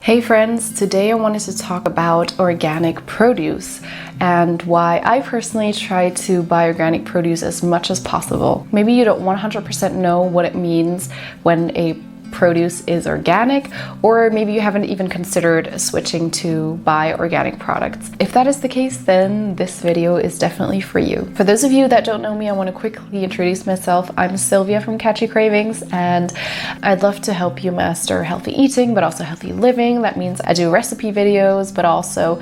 Hey friends, today I wanted to talk about organic produce and why I personally try to buy organic produce as much as possible. Maybe you don't 100% know what it means when a produce is organic, or maybe you haven't even considered switching to buy organic products. If that is the case, then this video is definitely for you. For those of you that don't know me, I want to quickly introduce myself. I'm Sylvia from Catchy Cravings, and I'd love to help you master healthy eating, but also healthy living. That means I do recipe videos, but also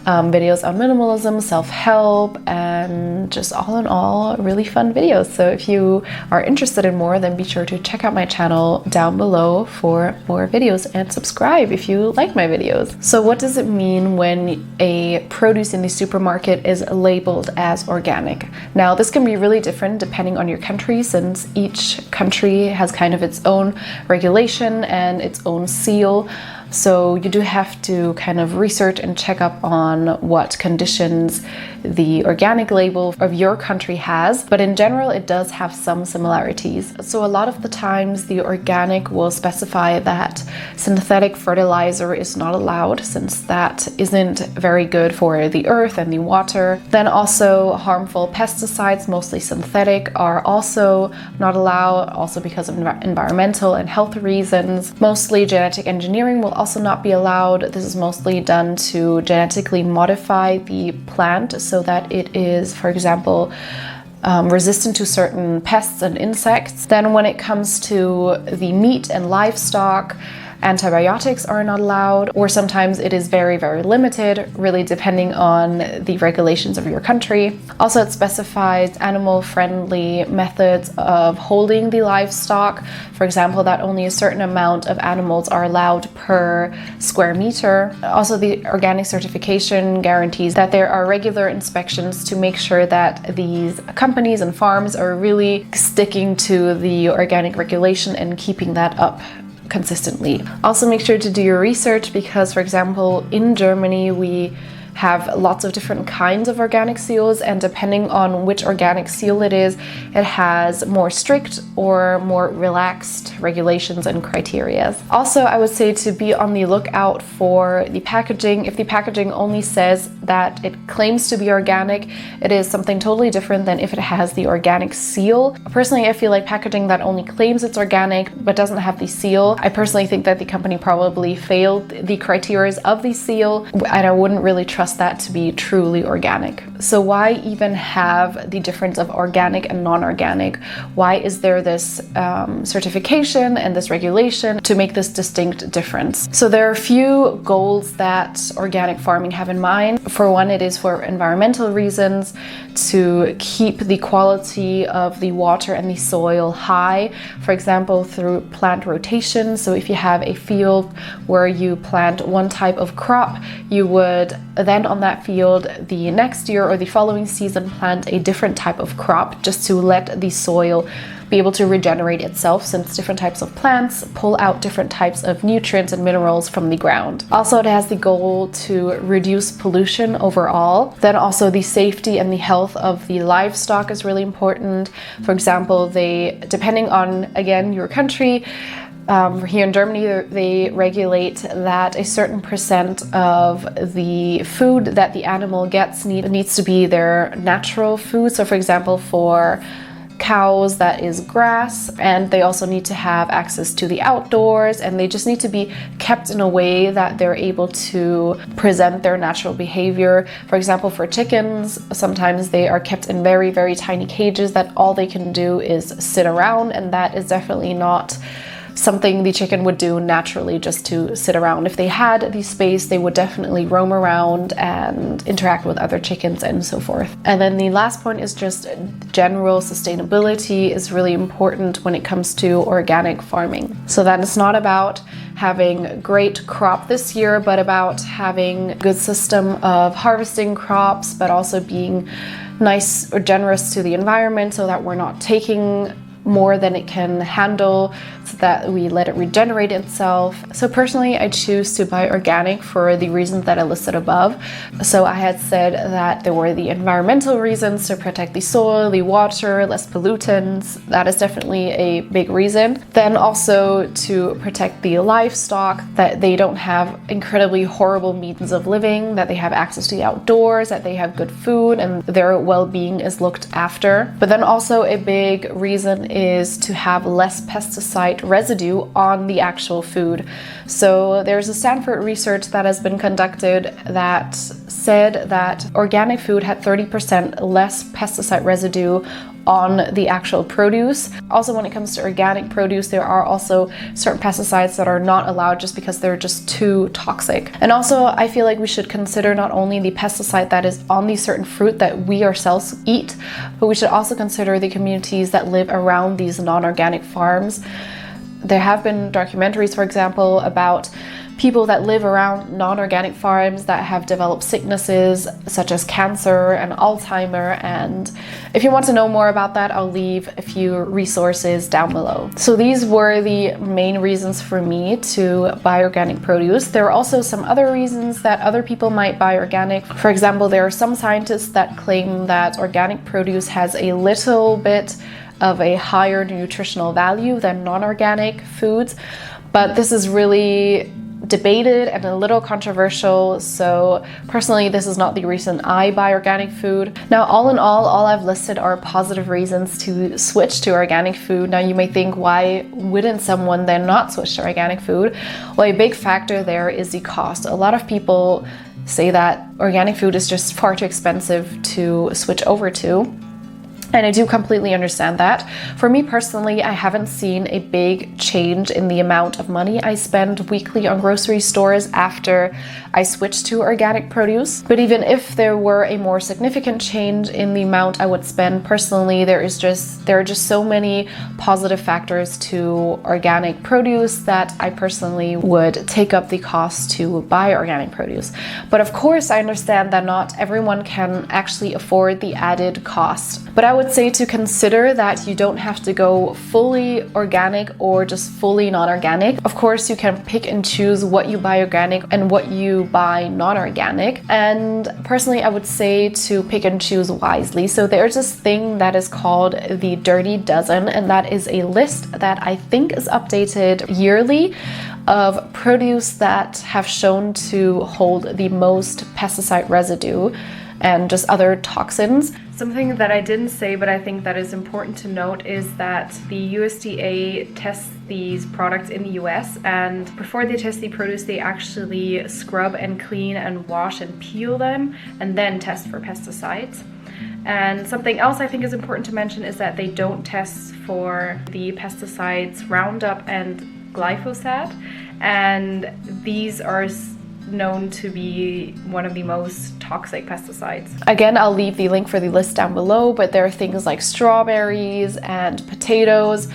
videos on minimalism, self-help, and just all in all, really fun videos. So if you are interested in more, then be sure to check out my channel down below for more videos and subscribe if you like my videos. So what does it mean when a produce in the supermarket is labeled as organic? Now, this can be really different depending on your country, since each country has kind of its own regulation and its own seal. So you do have to kind of research and check up on what conditions the organic label of your country has, but in general it does have some similarities. So a lot of the times the organic will specify that synthetic fertilizer is not allowed, since that isn't very good for the earth and the water. Then also harmful pesticides, mostly synthetic, are also not allowed, also because of environmental and health reasons. Mostly genetic engineering will also not be allowed. This is mostly done to genetically modify the plant so that it is, for example, resistant to certain pests and insects. Then when it comes to the meat and livestock, antibiotics are not allowed, or sometimes it is very, very limited, really depending on the regulations of your country. Also, it specifies animal-friendly methods of holding the livestock. For example, that only a certain amount of animals are allowed per square meter. Also, the organic certification guarantees that there are regular inspections to make sure that these companies and farms are really sticking to the organic regulation and keeping that up consistently. Also, make sure to do your research, because, for example, in Germany we have lots of different kinds of organic seals, and depending on which organic seal it is, it has more strict or more relaxed regulations and criteria. Also, I would say to be on the lookout for the packaging. If the packaging only says that it claims to be organic, it is something totally different than if it has the organic seal. Personally, I feel like packaging that only claims it's organic but doesn't have the seal, I personally think that the company probably failed the criteria of the seal, and I wouldn't really trust that to be truly organic. So why even have the difference of organic and non-organic? Why is there this certification and this regulation to make this distinct difference? So there are a few goals that organic farming have in mind. For one, it is for environmental reasons, to keep the quality of the water and the soil high, for example, through plant rotation. So if you have a field where you plant one type of crop, you would then on that field the next year or the following season plant a different type of crop, just to let the soil be able to regenerate itself, since different types of plants pull out different types of nutrients and minerals from the ground. Also, it has the goal to reduce pollution overall. Then also the safety and the health of the livestock is really important. For example, depending on, again, your country, here in Germany, they regulate that a certain percent of the food that the animal gets needs to be their natural food. So for example, for cows, that is grass, and they also need to have access to the outdoors, and they just need to be kept in a way that they're able to present their natural behavior. For example, for chickens, sometimes they are kept in very, very tiny cages that all they can do is sit around, and that is definitely not something the chicken would do naturally, just to sit around. If they had the space, they would definitely roam around and interact with other chickens and so forth. And then the last point is just general sustainability is really important when it comes to organic farming. So that is not about having a great crop this year, but about having a good system of harvesting crops, but also being nice or generous to the environment, so that we're not taking more than it can handle so that we let it regenerate itself. So personally, I choose to buy organic for the reasons that I listed above. So I had said that there were the environmental reasons to protect the soil, the water, less pollutants. That is definitely a big reason. Then also to protect the livestock, that they don't have incredibly horrible means of living, that they have access to the outdoors, that they have good food, and their well-being is looked after. But then also a big reason is to have less pesticide residue on the actual food. So there's a Stanford research that has been conducted that said that organic food had 30% less pesticide residue on the actual produce. Also, when it comes to organic produce, there are also certain pesticides that are not allowed just because they're just too toxic. And also, I feel like we should consider not only the pesticide that is on the certain fruit that we ourselves eat, but we should also consider the communities that live around these non-organic farms. There have been documentaries, for example, about people that live around non-organic farms that have developed sicknesses such as cancer and Alzheimer. And if you want to know more about that, I'll leave a few resources down below. So these were the main reasons for me to buy organic produce. There are also some other reasons that other people might buy organic. For example, there are some scientists that claim that organic produce has a little bit of a higher nutritional value than non-organic foods, but this is really debated and a little controversial. So personally, this is not the reason I buy organic food. Now, all in all I've listed are positive reasons to switch to organic food. Now you may think, why wouldn't someone then not switch to organic food? Well, a big factor there is the cost. A lot of people say that organic food is just far too expensive to switch over to. And I do completely understand that. For me personally, I haven't seen a big change in the amount of money I spend weekly on grocery stores after I switched to organic produce. But even if there were a more significant change in the amount I would spend personally, there are just so many positive factors to organic produce that I personally would take up the cost to buy organic produce. But of course, I understand that not everyone can actually afford the added cost. But I would say to consider that you don't have to go fully organic or just fully non-organic. Of course, you can pick and choose what you buy organic and what you buy non-organic. And personally, I would say to pick and choose wisely. So there's this thing that is called the Dirty Dozen, and that is a list that I think is updated yearly of produce that have shown to hold the most pesticide residue and just other toxins. Something that I didn't say, but I think that is important to note, is that the USDA tests these products in the US, and before they test the produce, they actually scrub and clean and wash and peel them and then test for pesticides. And something else I think is important to mention is that they don't test for the pesticides Roundup and glyphosate, and these are known to be one of the most toxic pesticides. Again, I'll leave the link for the list down below, but there are things like strawberries and potatoes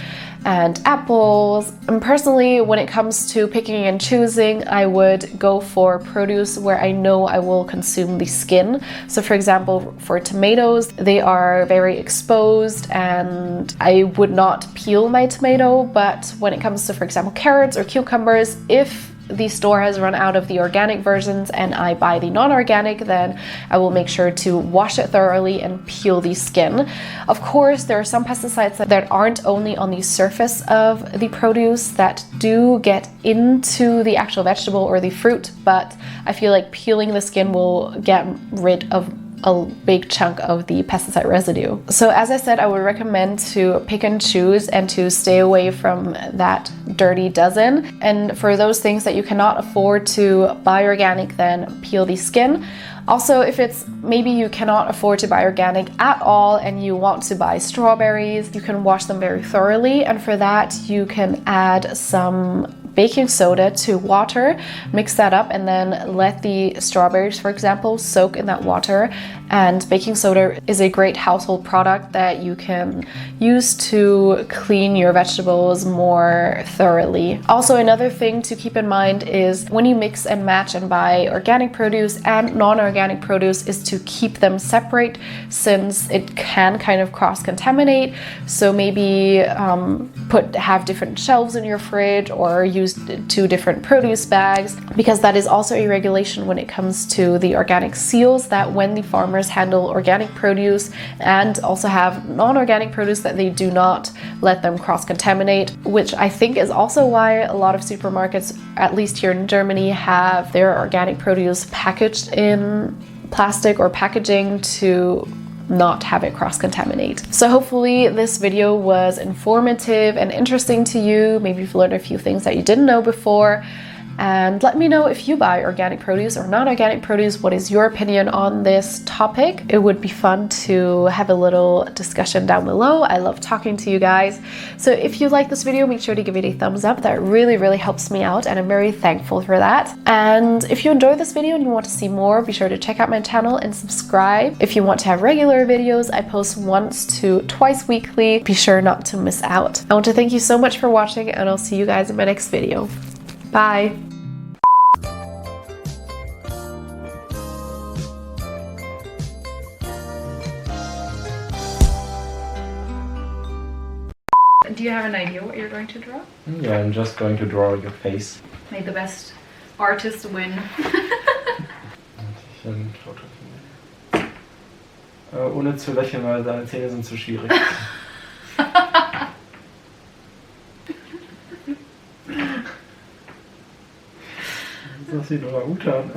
and apples. And personally, when it comes to picking and choosing, I would go for produce where I know I will consume the skin. So for example, for tomatoes, they are very exposed and I would not peel my tomato. But when it comes to, for example, carrots or cucumbers, if the store has run out of the organic versions and I buy the non-organic, then I will make sure to wash it thoroughly and peel the skin. Of course, there are some pesticides that aren't only on the surface of the produce that do get into the actual vegetable or the fruit, but I feel like peeling the skin will get rid of a big chunk of the pesticide residue. So as I said, I would recommend to pick and choose and to stay away from that Dirty Dozen. And for those things that you cannot afford to buy organic, then peel the skin. Also, if it's maybe you cannot afford to buy organic at all and you want to buy strawberries, you can wash them very thoroughly, and for that you can add some baking soda to water, mix that up, and then let the strawberries, for example, soak in that water. And baking soda is a great household product that you can use to clean your vegetables more thoroughly. Also, another thing to keep in mind is when you mix and match and buy organic produce and non-organic produce is to keep them separate, since it can kind of cross-contaminate. So maybe have different shelves in your fridge or use 2 different produce bags, because that is also a regulation when it comes to the organic seals, that when the farmers handle organic produce and also have non-organic produce, that they do not let them cross-contaminate, which I think is also why a lot of supermarkets, at least here in Germany, have their organic produce packaged in plastic or packaging to not have it cross-contaminate. So hopefully this video was informative and interesting to you. Maybe you've learned a few things that you didn't know before. And let me know if you buy organic produce or non-organic produce. What is your opinion on this topic? It would be fun to have a little discussion down below. I love talking to you guys. So if you like this video, make sure to give it a thumbs up. That really, really helps me out, and I'm very thankful for that. And if you enjoyed this video and you want to see more, be sure to check out my channel and subscribe. If you want to have regular videos, I post once to twice weekly. Be sure not to miss out. I want to thank you so much for watching, and I'll see you guys in my next video. Bye! Do you have an idea what you're going to draw? Yeah, I'm just going to draw your face. May the best artist win. Ohne zu lächeln, weil deine Zähne sind zu schwierig. Das sieht aber gut an.